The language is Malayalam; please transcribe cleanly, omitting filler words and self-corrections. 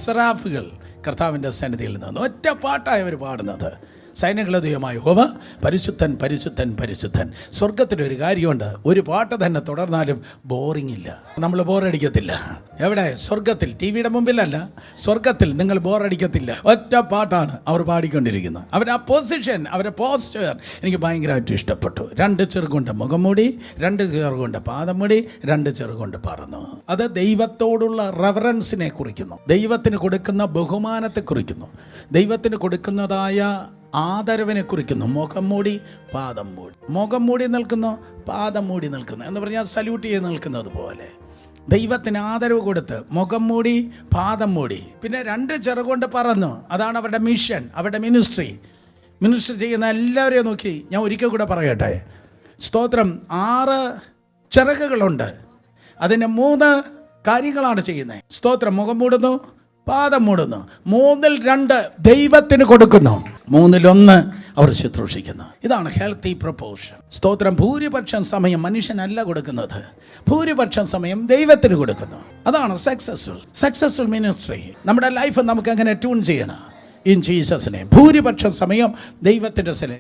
സെറാഫുകൾ കർത്താവിൻ്റെ സന്നിധിയിൽ നിന്ന് ഒറ്റ പാട്ടായി അവർ പാടുന്നത്. സൈന്യങ്ങളുടെ ദൈവമായ യഹോവ പരിശുദ്ധൻ പരിശുദ്ധൻ പരിശുദ്ധൻ. സ്വർഗത്തിലൊരു കാര്യമുണ്ട്, ഒരു പാട്ട് തന്നെ തുടർന്നാലും ബോറിംഗ് ഇല്ല, നമ്മൾ ബോറടിക്കത്തില്ല. എവിടെ? സ്വർഗത്തിൽ. ടി വിയുടെ മുമ്പിലല്ല, സ്വർഗത്തിൽ നിങ്ങൾ ബോറടിക്കത്തില്ല. ഒറ്റ പാട്ടാണ് അവർ പാടിക്കൊണ്ടിരിക്കുന്നത്. അവരുടെ ആ പൊസിഷൻ, അവരുടെ പോസ്റ്റർ എനിക്ക് ഭയങ്കരമായിട്ട് ഇഷ്ടപ്പെട്ടു. 2 ചെറുകൊണ്ട് മുഖം മൂടി, 2 ചെറുകൊണ്ട് പാദം മൂടി, 2 ചെറുകൊണ്ട് പറന്നു. അത് ദൈവത്തോടുള്ള റെവറൻസിനെ കുറിക്കുന്നു, ദൈവത്തിന് കൊടുക്കുന്ന ബഹുമാനത്തെ കുറിക്കുന്നു, ദൈവത്തിന് കൊടുക്കുന്നതായ ആദരവിനെ കുറിക്കുന്നു. മുഖം മൂടി പാദം മൂടി, മുഖം മൂടി നിൽക്കുന്നു, പാദം മൂടി നിൽക്കുന്നു എന്ന് പറഞ്ഞാൽ സല്യൂട്ട് ചെയ്ത് നിൽക്കുന്നത് പോലെ ദൈവത്തിന് ആദരവ് കൊടുത്ത് മുഖം മൂടി പാദം മൂടി. പിന്നെ 2 ചെറുകൊണ്ട് പറന്നു. അതാണ് അവരുടെ മിഷൻ, അവരുടെ മിനിസ്ട്രി ചെയ്യുന്ന എല്ലാവരെയും നോക്കി ഞാൻ ഒരിക്കൽ കൂടെ പറയട്ടെ. സ്തോത്രം. 6 ചിറകുകളുണ്ട്, അതിന് 3 കാര്യങ്ങളാണ് ചെയ്യുന്നത്. സ്തോത്രം. മുഖം മൂടുന്നു, പാദം മൂടുന്നു. 3-ൽ 2 ദൈവത്തിന് കൊടുക്കുന്നു, 3-ൽ 1 അവർ ശുശ്രൂഷിക്കുന്നു. ഇതാണ് ഹെൽത്തി പ്രൊപ്പോർഷൻ. സ്തോത്രം. ഭൂരിപക്ഷം സമയം മനുഷ്യനല്ല കൊടുക്കുന്നത്, ഭൂരിപക്ഷം സമയം ദൈവത്തിന് കൊടുക്കുന്നു. അതാണ് സക്സസ്ഫുൾ മിനിസ്ട്രി. നമ്മുടെ ലൈഫ് നമുക്ക് അങ്ങനെ ട്യൂൺ ചെയ്യണം. In Jesus name. ഭൂരിപക്ഷം സമയം ദൈവത്തിൻ്റെ